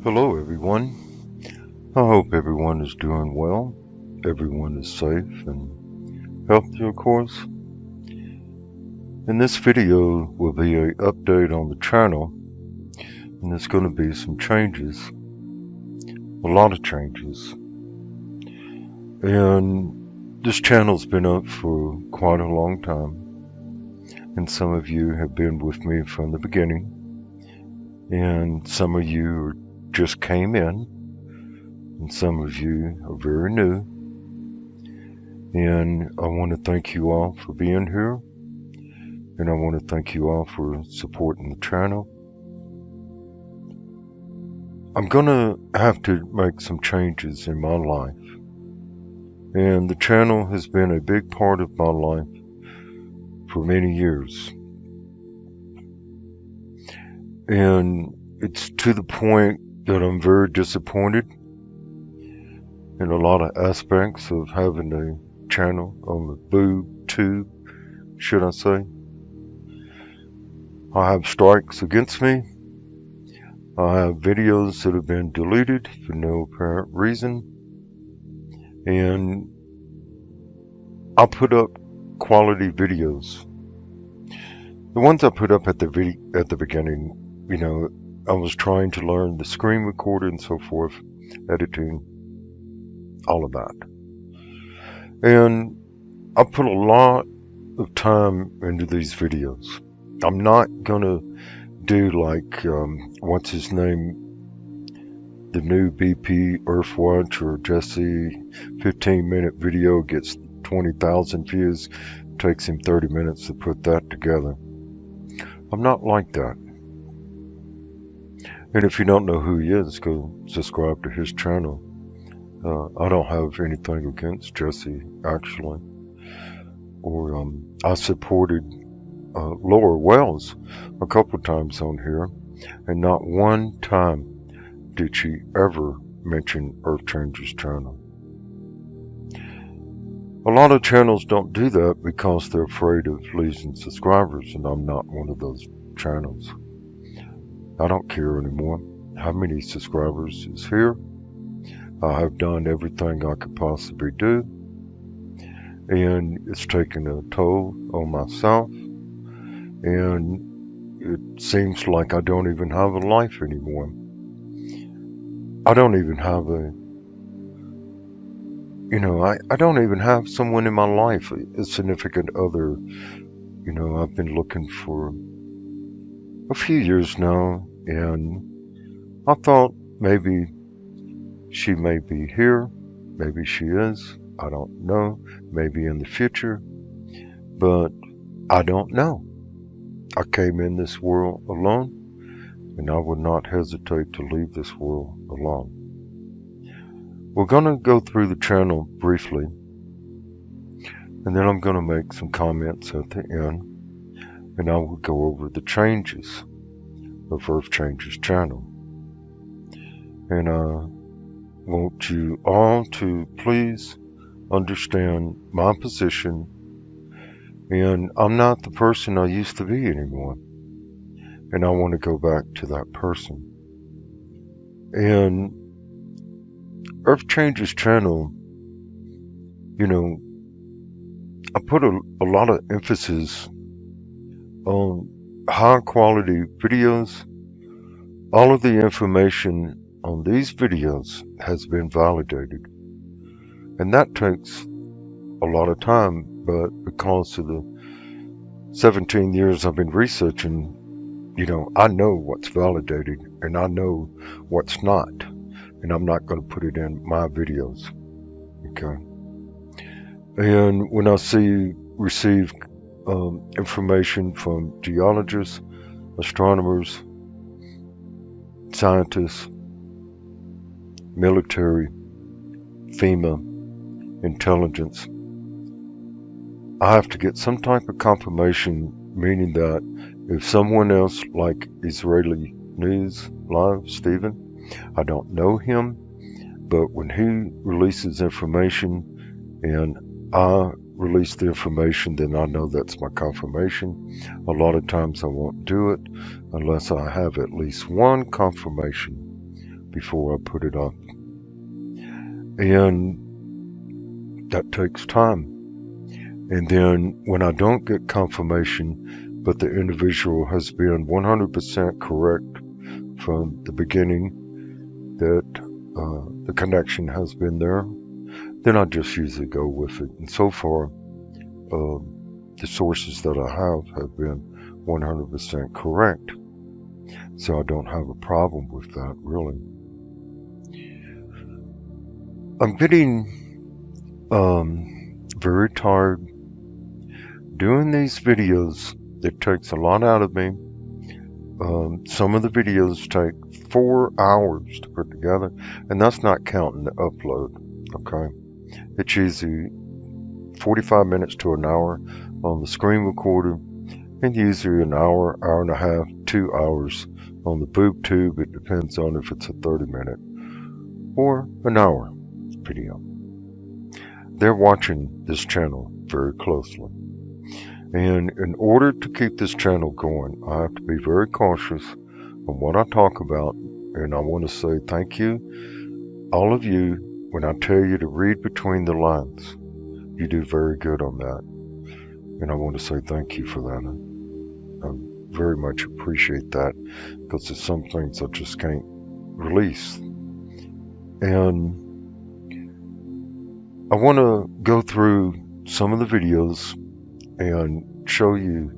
Hello, everyone. I hope everyone is doing well. Everyone is safe and healthy, of course. In this video will be an update on the channel, and there's going to be some changes, a lot of changes. And this channel's been up for quite a long time, and some of you have been with me from the beginning, and some of you just came in, and some of you are very new. And I want to thank you all for being here. And I want to thank you all for supporting the channel. I'm going to have to make some changes in my life. And the channel has been a big part of my life for many years. And it's to the point that I'm very disappointed in a lot of aspects of having a channel on the boob tube, should I say. I have strikes against me. I have videos that have been deleted for no apparent reason. And I put up quality videos. The ones I put up at the beginning, I was trying to learn the screen recorder and so forth, editing, all of that. And I put a lot of time into these videos. I'm not gonna do like, what's his name, the new BP Earthwatch or Jesse 15-minute video gets 20,000 views, takes him 30 minutes to put that together. I'm not like that. And if you don't know who he is, go subscribe to his channel. I don't have anything against Jesse, actually. Or I supported Laura Wells a couple times on here, and not one time did she ever mention Earth Changers channel. A lot of channels don't do that because they're afraid of losing subscribers, and I'm not one of those channels. I don't care anymore how many subscribers is here. I have done everything I could possibly do, and it's taken a toll on myself, and it seems like I don't even have a life anymore. I don't even have I don't even have someone in my life, a significant other. I've been looking for a few years now, and I thought maybe she may be here, maybe she is, I don't know, maybe in the future, but I don't know. I came in this world alone, and I would not hesitate to leave this world alone. We're going to go through the channel briefly, and then I'm going to make some comments at the end, and I will go over the changes of Earth Changers channel. And I want you all to please understand my position, and I'm not the person I used to be anymore, and I want to go back to that person. And Earth Changers channel, I put a lot of emphasis on high quality videos. All of the information on these videos has been validated, and that takes a lot of time, but because of the 17 years I've been researching, I know what's validated and I know what's not, and I'm not going to put it in my videos. Okay. And when I receive information from geologists, astronomers, scientists, military, FEMA, intelligence, I have to get some type of confirmation, meaning that if someone else, like Israeli News Live, Stephen, I don't know him, but when he releases information and I release the information, then I know that's my confirmation. A lot of times I won't do it unless I have at least one confirmation before I put it up. And that takes time. And then when I don't get confirmation, but the individual has been 100% correct from the beginning that the connection has been there, then I just usually go with it. And so far, the sources that I have been 100% correct. So I don't have a problem with that, really. I'm getting very tired doing these videos. It takes a lot out of me. Some of the videos take 4 hours to put together, and that's not counting the upload, okay? It's usually 45 minutes to an hour on the screen recorder, and usually an hour, hour and a half, 2 hours on the boob tube. It depends on if it's a 30-minute or an hour video. They're watching this channel very closely. And in order to keep this channel going, I have to be very cautious on what I talk about. And I want to say thank you, all of you, when I tell you to read between the lines. You do very good on that. And I want to say thank you for that. I very much appreciate that, because there's some things I just can't release. And I want to go through some of the videos and show you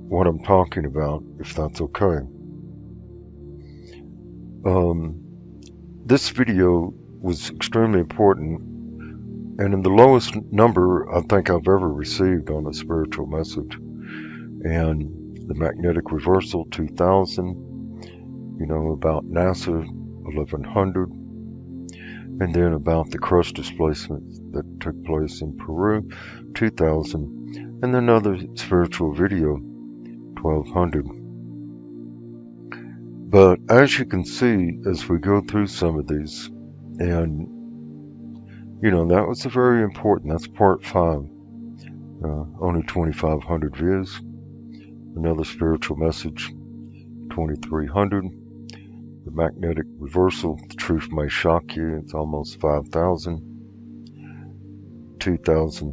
what I'm talking about, if that's okay. This video was extremely important, and in the lowest number I think I've ever received on a spiritual message. And the magnetic reversal 2000, about NASA 1100, and then about the crust displacement that took place in Peru 2000, and another spiritual video 1200. But as you can see, as we go through some of these, and that was a very important, that's part 5, only 2,500 views. Another spiritual message 2,300. The magnetic reversal, the truth may shock you, it's almost 5,000. 2,000.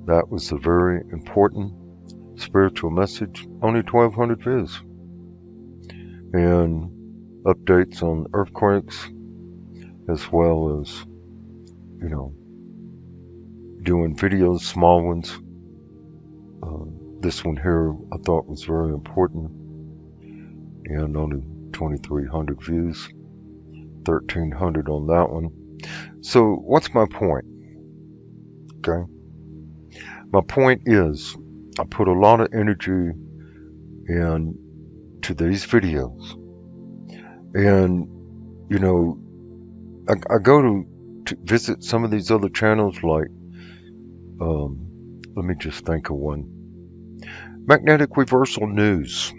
That was a very important spiritual message, only 1,200 views. And updates on earthquakes, as well as, doing videos, small ones. This one here I thought was very important, and only 2,300 views, 1,300 on that one. So what's my point? Okay, my point is I put a lot of energy into these videos, and I go to visit some of these other channels, like let me just think of one. Magnetic Reversal News.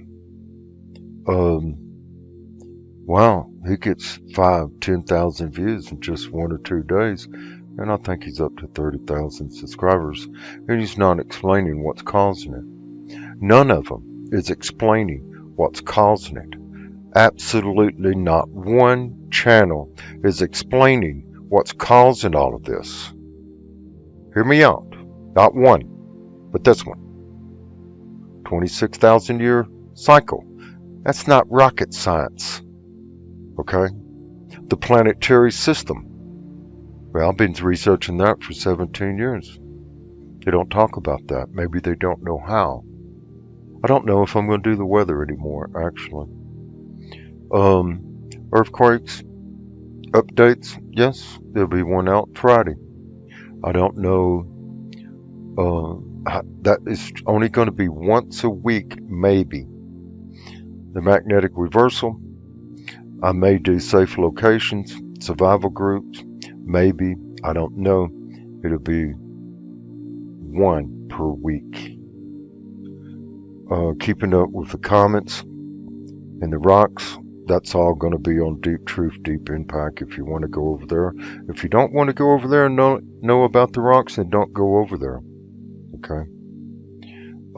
Wow, he gets 5,000-10,000 views in just 1 or 2 days, and I think he's up to 30,000 subscribers, and he's not explaining what's causing it. None of them is explaining what's causing it. Absolutely not one channel is explaining what's causing all of this. Hear me out. Not one, but this one. 26,000 year cycle. That's not rocket science. Okay? The planetary system. Well, I've been researching that for 17 years. They don't talk about that. Maybe they don't know how. I don't know if I'm going to do the weather anymore, actually. Earthquakes, updates, yes, there'll be one out Friday. I don't know. That is only going to be once a week, maybe. The magnetic reversal, I may do safe locations, survival groups, maybe, I don't know. It'll be one per week. Keeping up with the comets and the rocks, that's all going to be on Deep Truth, Deep Impact if you want to go over there. If you don't want to go over there and know about the rocks, then don't go over there. Okay.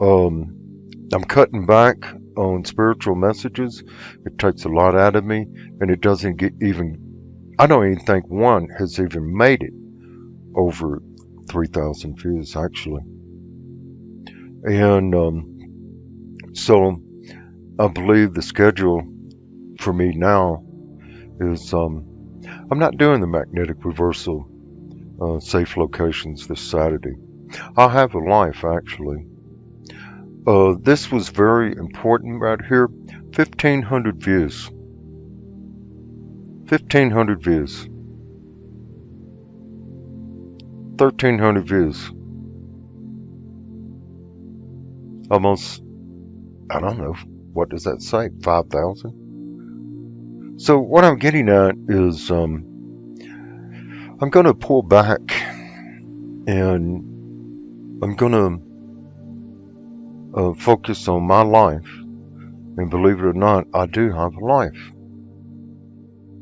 I'm cutting back on spiritual messages. It takes a lot out of me, and it doesn't get even, I don't even think one has even made it over 3,000 views, actually. And so I believe the schedule for me now is I'm not doing the magnetic reversal safe locations this Saturday. I'll have a life, actually. This was very important right here. 1,500 views. 1,500 views. 1,300 views. Almost, I don't know, what does that say? 5,000? So what I'm getting at is I'm going to pull back and I'm going to focus on my life. And believe it or not, I do have a life.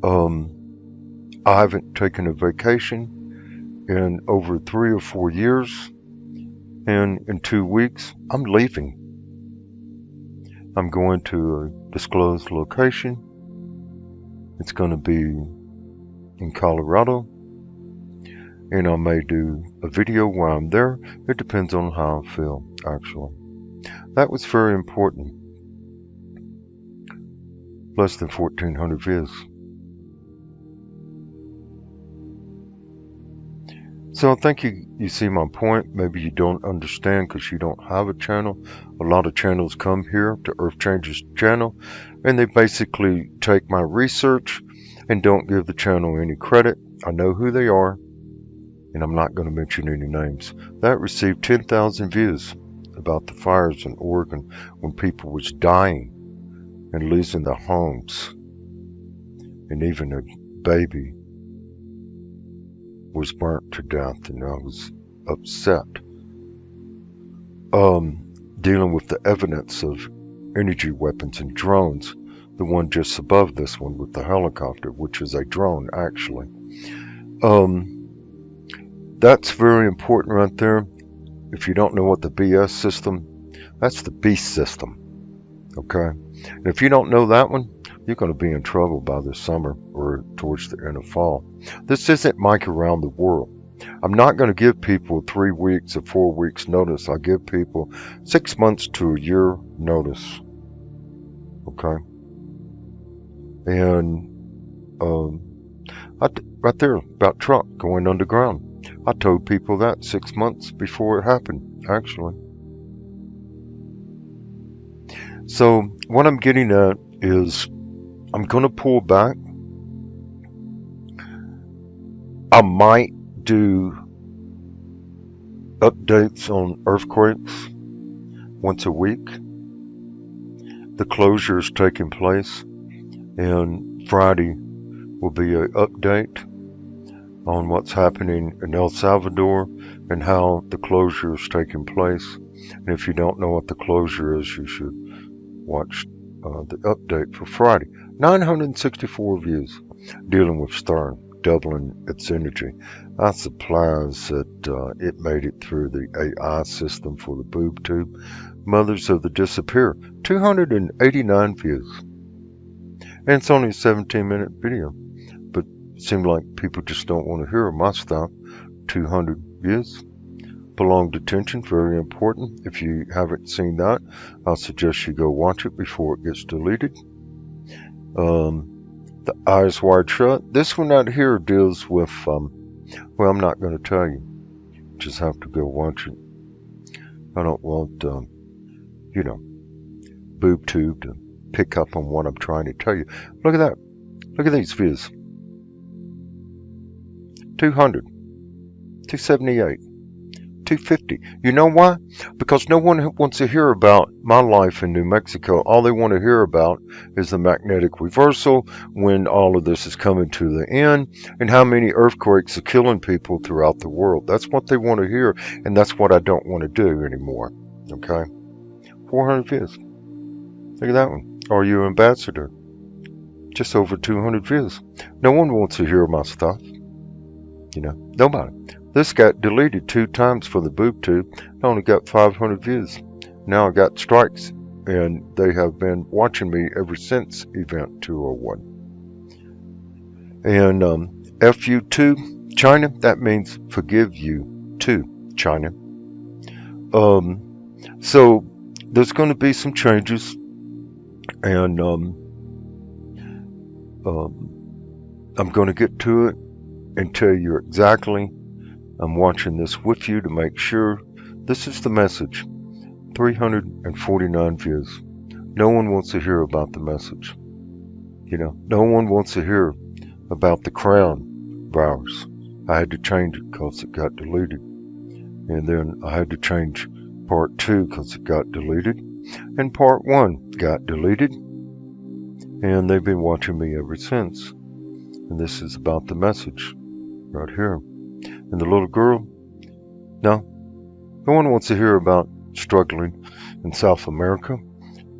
I haven't taken a vacation in over 3 or 4 years. And in 2 weeks, I'm leaving. I'm going to a disclosed location. It's going to be in Colorado. And I may do a video while I'm there. It depends on how I feel, actually. That was very important. Less than 1,400 views. So I think you see my point. Maybe you don't understand because you don't have a channel. A lot of channels come here to Earth Changers channel, and they basically take my research and don't give the channel any credit. I know who they are, and I'm not going to mention any names. That received 10,000 views about the fires in Oregon when people was dying and losing their homes, and even a baby was burnt to death, and I was upset. Dealing with the evidence of energy weapons and drones, the one just above this one with the helicopter, which is a drone actually. That's very important right there. If you don't know what the BS system, that's the beast system. Okay? And if you don't know that one, you're going to be in trouble by the summer or towards the end of fall. This isn't Mike Around the World. I'm not going to give people 3 weeks or 4 weeks notice. I give people 6 months to a year notice. Okay? And right there about truck going underground. I told people that 6 months before it happened, actually. So what I'm getting at is I'm going to pull back. I might do updates on earthquakes once a week. The closure is taking place, and Friday will be an update on what's happening in El Salvador and how the closure is taking place. And if you don't know what the closure is, you should watch the update for Friday. 964 views dealing with Stern, doubling its energy. That supplies that it made it through the AI system for the boob tube. Mothers of the Disappear, 289 views. And it's only a 17-minute video. But it seemed like people just don't want to hear my stuff. 200 views. Prolonged attention, very important. If you haven't seen that, I'll suggest you go watch it before it gets deleted. The Eyes Wide Shut. This one out here deals with, well, I'm not going to tell you. You just have to go watch it. I don't want, boob tube to pick up on what I'm trying to tell you. Look at that. Look at these views. 200, 278, 250. You know why? Because no one wants to hear about my life in New Mexico. All they want to hear about is the magnetic reversal, when all of this is coming to the end, and how many earthquakes are killing people throughout the world. That's what they want to hear, and that's what I don't want to do anymore. Okay? 400 views. Look at that one. Are You Ambassador? Just over 200 views. No one wants to hear my stuff. Nobody. This got deleted 2 times for the boob tube. I only got 500 views. Now I got strikes and they have been watching me ever since Event 201. And FU2, China, that means forgive you too, China. So there's going to be some changes, and I'm going to get to it and tell you exactly. I'm watching this with you to make sure. This is the message. 349 views. No one wants to hear about the message. You know, no one wants to hear about the crown virus. I had to change it because it got deleted. And then I had to change part 2 because it got deleted. And part 1 got deleted. And they've been watching me ever since. And this is about the message right here. And the little girl, no one wants to hear about struggling in South America.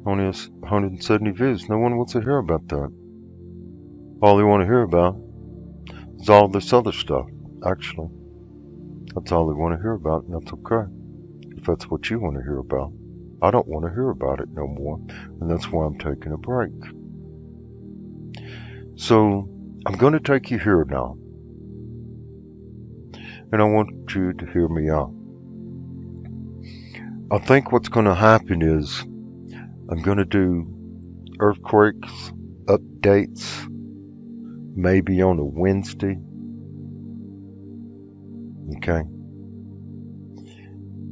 Only 170 views. No one wants to hear about that. All they want to hear about is all this other stuff, actually. That's all they want to hear about, and that's okay. If that's what you want to hear about. I don't want to hear about it no more, and that's why I'm taking a break. So, I'm going to take you here now. And I want you to hear me out. I think what's going to happen is I'm going to do earthquakes, updates, maybe on a Wednesday. Okay?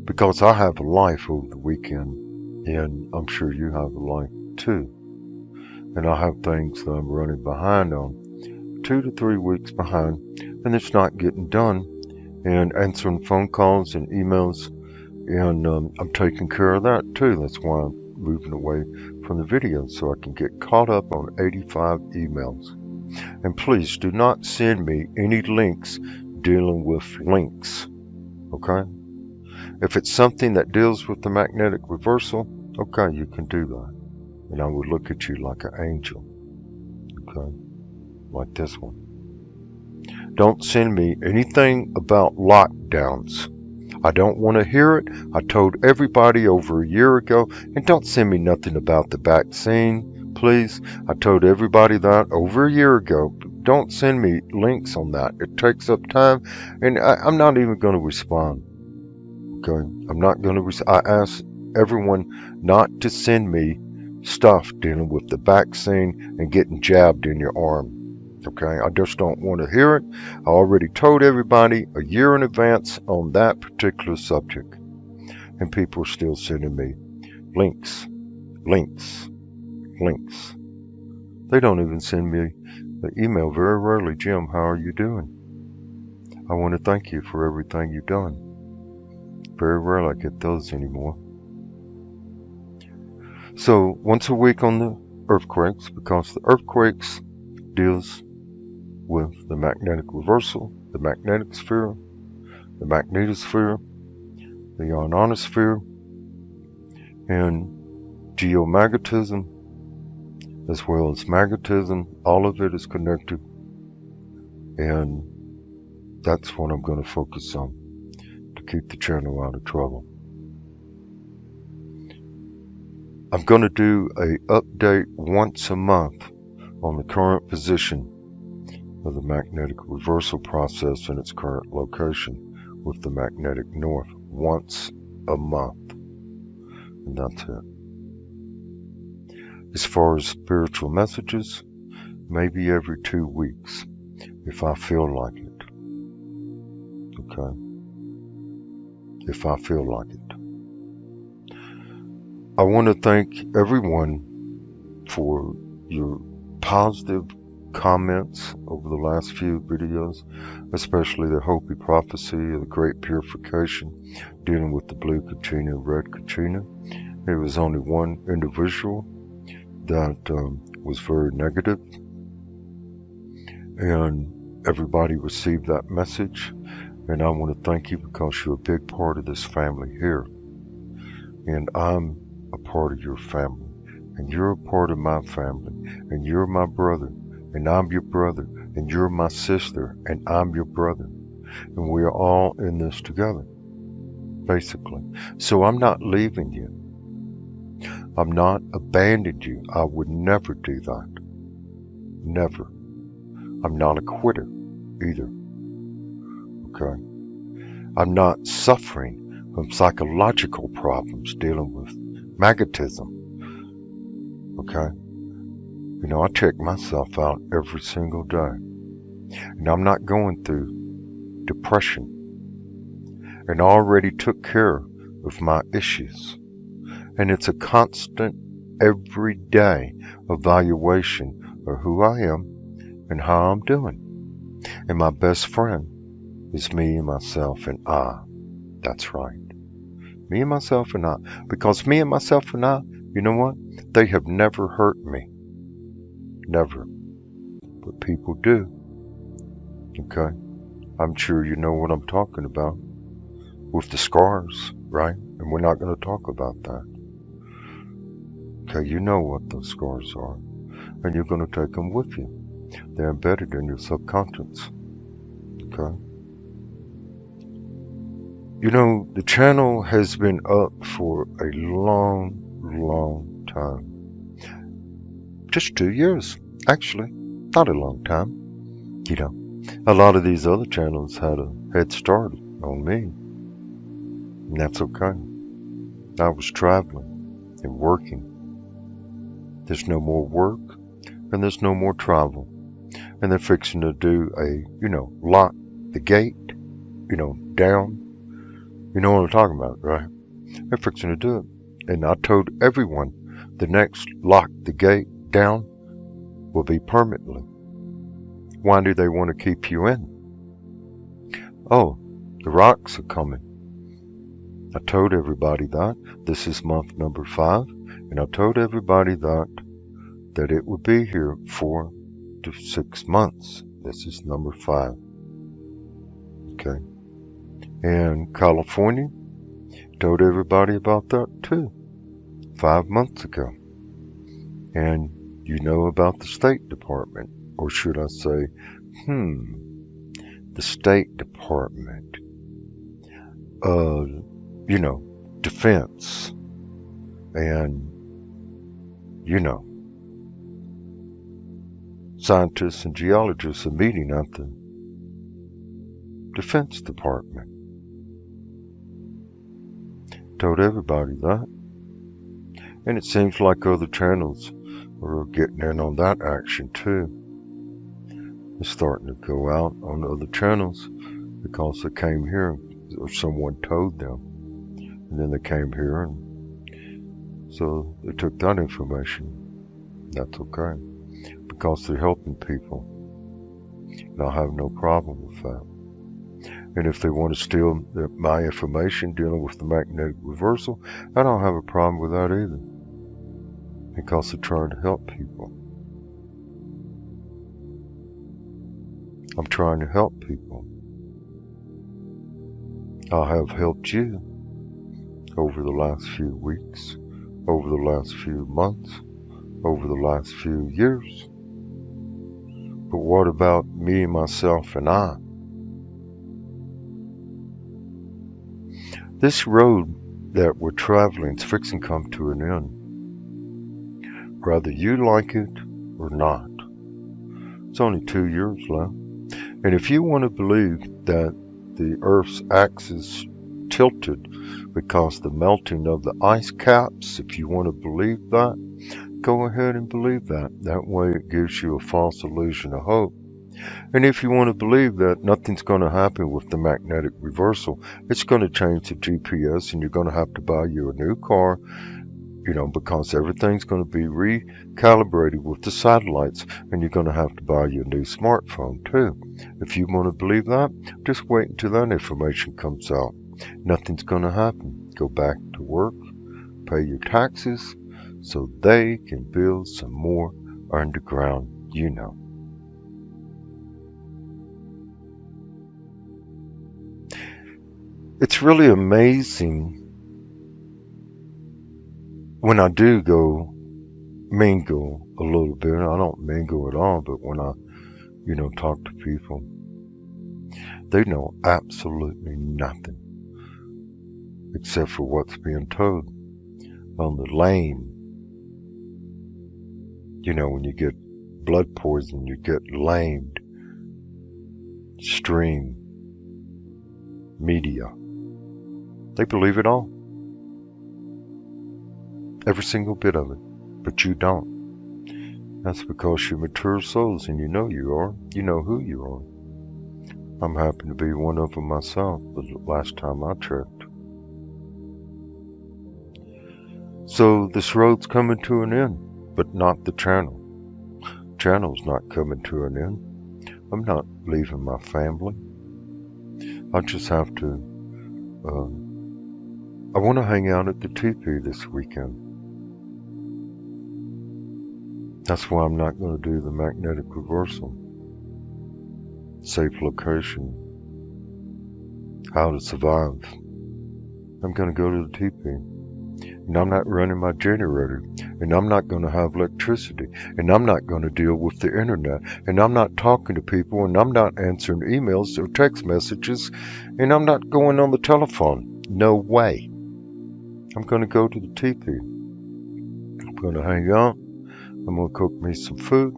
Because I have a life over the weekend, and I'm sure you have a life too. And I have things that I'm running behind on, 2 to 3 weeks behind, and it's not getting done. And answering phone calls and emails, and I'm taking care of that too. That's why I'm moving away from the video, so I can get caught up on 85 emails. And please do not send me any links dealing with links, okay? If it's something that deals with the magnetic reversal, okay, you can do that. And I would look at you like an angel, okay? Like this one. Don't send me anything about lockdowns. I don't want to hear it. I told everybody over a year ago. And don't send me nothing about the vaccine, please. I told everybody that over a year ago. Don't send me links on that. It takes up time. And I'm not even going to respond. Okay? I'm not going to I asked everyone not to send me stuff dealing with the vaccine and getting jabbed in your arm. Okay, I just don't want to hear it. I already told everybody a year in advance on that particular subject. And people are still sending me links. They don't even send me the email very rarely. Jim, how are you doing? I want to thank you for everything you've done. Very rarely I get those anymore. So once a week on the earthquakes, because the earthquakes deals with the magnetic reversal, the magnetic sphere, the magnetosphere, the ionosphere, and geomagnetism, as well as magnetism. All of it is connected, and that's what I'm going to focus on to keep the channel out of trouble. I'm going to do an update once a month on the current position of the magnetic reversal process in its current location with the magnetic north once a month. And that's it. As far as spiritual messages, maybe every 2 weeks, if I feel like it. Okay? If I feel like it. I want to thank everyone for your positive comments over the last few videos, especially the Hopi prophecy of the Great Purification, dealing with the blue Katrina, red Katrina. There was only one individual that was very negative, and everybody received that message. And I want to thank you because you're a big part of this family here, and I'm a part of your family, and you're a part of my family, and you're my brother, and I'm your brother, and you're my sister, and I'm your brother, and we are all in this together, basically. So I'm not leaving you. I'm not abandoning you. I would never do that. Never. I'm not a quitter either. Okay? I'm not suffering from psychological problems dealing with magnetism. Okay? You know, I check myself out every single day. And I'm not going through depression. And I already took care of my issues. And it's a constant, everyday evaluation of who I am and how I'm doing. And my best friend is me and myself and I. That's right. Me and myself and I. Because me and myself and I, you know what? They have never hurt me. Never. But people do. Okay? I'm sure you know what I'm talking about. With the scars, right? And we're not going to talk about that. Okay, you know what those scars are. And you're going to take them with you. They're embedded in your subconscious. Okay? You know, the channel has been up for a long, long time. Just 2 years, actually. Not a long time. You know, a lot of these other channels had a head start on me. And that's okay. I was traveling and working. There's no more work and there's no more travel. And they're fixing to do lock the gate, down. You know what I'm talking about, right? They're fixing to do it. And I told everyone the next lock the gate down will be permanently. Why do they want to keep you in? Oh, the rocks are coming. I told everybody that. This is month number 5. And I told everybody that it would be here 4 to 6 months. This is number 5. Okay. And California, told everybody about that too, 5 months ago. And you know about the State Department, or should I say, the State Department, defense, and, scientists and geologists are meeting at the Defense Department. Told everybody that. And it seems like other channels are getting in on that action too. They're starting to go out on other channels because they came here or someone told them. And then they came here and so they took that information. That's okay. Because they're helping people. And I have no problem with that. And if they want to steal my information dealing with the magnetic reversal, I don't have a problem with that either. Because they're trying to help people. I'm trying to help people. I have helped you over the last few weeks, over the last few months, over the last few years. But what about me, myself, and I? This road that we're traveling is fixing to come to an end. Whether you like it or not. It's only 2 years left. And if you want to believe that the Earth's axis tilted because the melting of the ice caps, if you want to believe that, go ahead and believe that. That way it gives you a false illusion of hope. And if you want to believe that nothing's going to happen with the magnetic reversal, it's going to change the GPS and you're going to have to buy you a new car, because everything's going to be recalibrated with the satellites and you're going to have to buy you a new smartphone too. If you want to believe that, just wait until that information comes out. Nothing's going to happen. Go back to work, pay your taxes so they can build some more underground, It's really amazing when I do go mingle a little bit. I don't mingle at all, but when I, talk to people, they know absolutely nothing except for what's being told on the lame You know, when you get blood poison, you get lamed, stream, media. They believe it all. Every single bit of it. But you don't. That's because you're mature souls and you know you are. You know who you are. I'm happy to be one of them myself the last time I checked. So this road's coming to an end, but not the channel. Channel's not coming to an end. I'm not leaving my family. I just have to, I want to hang out at the teepee this weekend. That's why I'm not going to do the magnetic reversal. Safe location. How to survive. I'm going to go to the teepee. And I'm not running my generator. And I'm not going to have electricity. And I'm not going to deal with the internet. And I'm not talking to people. And I'm not answering emails or text messages. And I'm not going on the telephone. No way. I'm going to go to the teepee. I'm going to hang out. I'm going to cook me some food.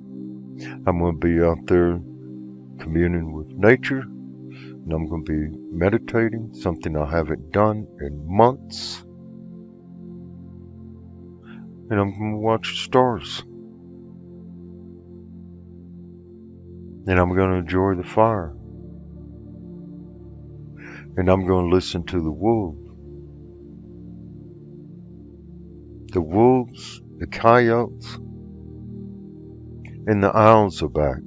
I'm going to be out there communing with nature. And I'm going to be meditating, something I haven't done in months. And I'm going to watch the stars. And I'm going to enjoy the fire. And I'm going to listen to the wolves. The wolves, the coyotes, and the owls are back.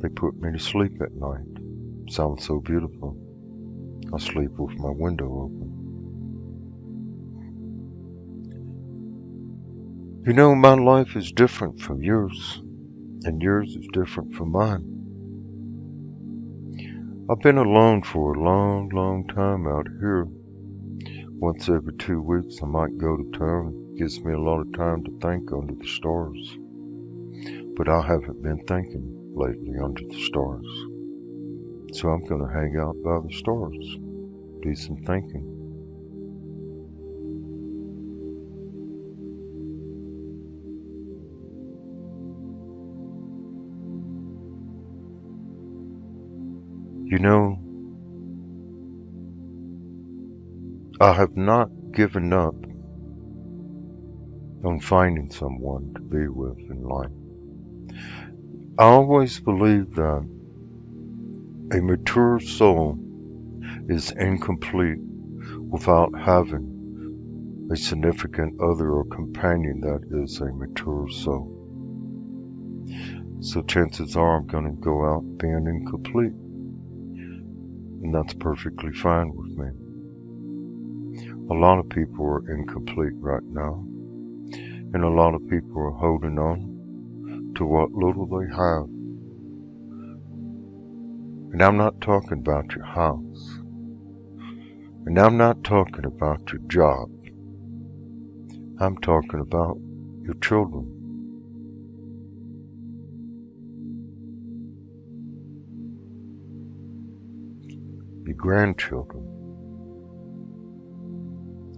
They put me to sleep at night. Sounds so beautiful. I sleep with my window open. You know, my life is different from yours, and yours is different from mine. I've been alone for a long, long time out here. Once every 2 weeks I might go to town. It gives me a lot of time to think under the stars. But I haven't been thinking lately under the stars. So I'm going to hang out by the stars. Do some thinking. You know, I have not given up on finding someone to be with in life. I always believe that a mature soul is incomplete without having a significant other or companion that is a mature soul. So chances are I'm going to go out being incomplete. And that's perfectly fine with me. A lot of people are incomplete right now. And a lot of people are holding on to what little they have. And I'm not talking about your house. And I'm not talking about your job. I'm talking about your children. Your grandchildren.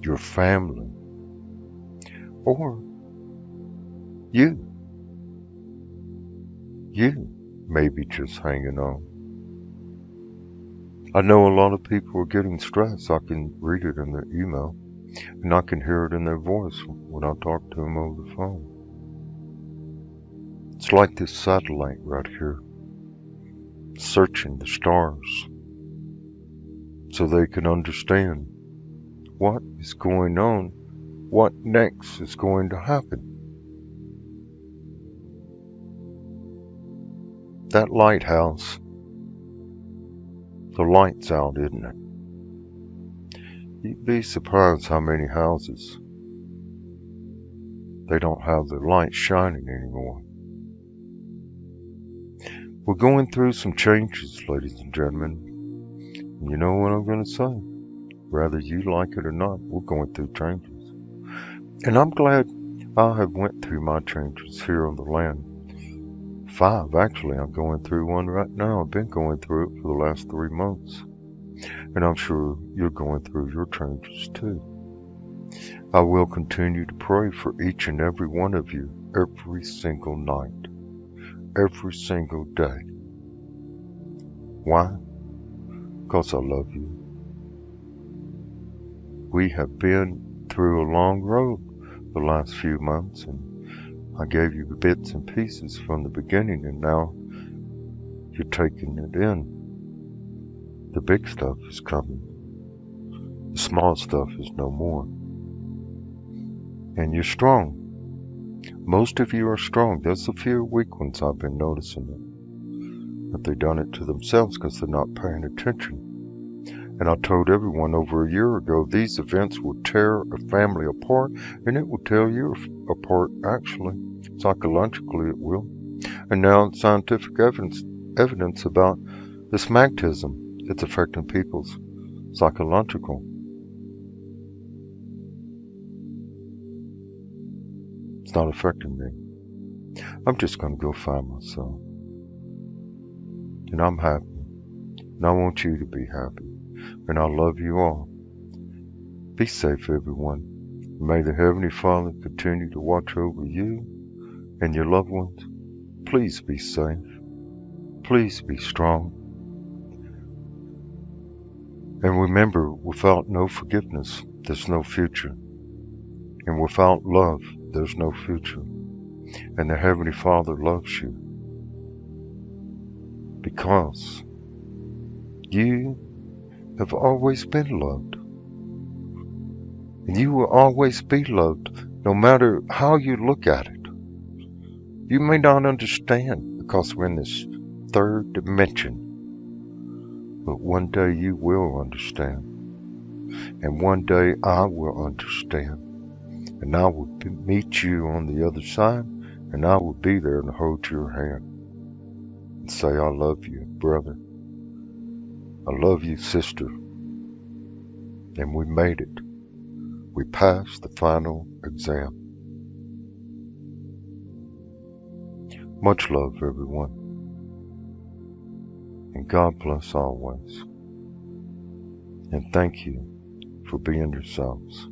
Your family. Or you. You may be just hanging on. I know a lot of people are getting stressed. I can read it in their email. And I can hear it in their voice when I talk to them over the phone. It's like this satellite right here, searching the stars so they can understand what is going on, what next is going to happen. That lighthouse, the light's out, isn't it? You'd be surprised how many houses they don't have their light shining anymore. We're going through some changes, ladies and gentlemen. And you know what I'm going to say? Whether you like it or not, we're going through changes. And I'm glad I have went through my changes here on the land. 5, actually. I'm going through one right now. I've been going through it for the last 3 months. And I'm sure you're going through your changes too. I will continue to pray for each and every one of you every single night, every single day. Why? Because I love you. We have been through a long road the last few months, and I gave you the bits and pieces from the beginning, and now you're taking it in. The big stuff is coming. The small stuff is no more. And you're strong. Most of you are strong. There's a few weak ones I've been noticing it. But they've done it to themselves because they're not paying attention. And I told everyone over a year ago, these events will tear a family apart, and it will tear you apart, actually. Psychologically, it will. And now scientific evidence about this magnetism, it's affecting people's psychological. It's not affecting me. I'm just going to go find myself. And I'm happy. And I want you to be happy. And I love you all. Be safe, everyone. May the Heavenly Father continue to watch over you and your loved ones. Please be safe. Please be strong. And remember, without no forgiveness, there's no future. And without love, there's no future. And the Heavenly Father loves you. Because you have always been loved. And you will always be loved, no matter how you look at it. You may not understand because we're in this third dimension. But one day you will understand. And one day I will understand. And I will meet you on the other side. And I will be there and hold your hand. And say, I love you, brother. I love you, sister. And we made it. We passed the final exam. Much love, everyone. And God bless always. And thank you for being yourselves.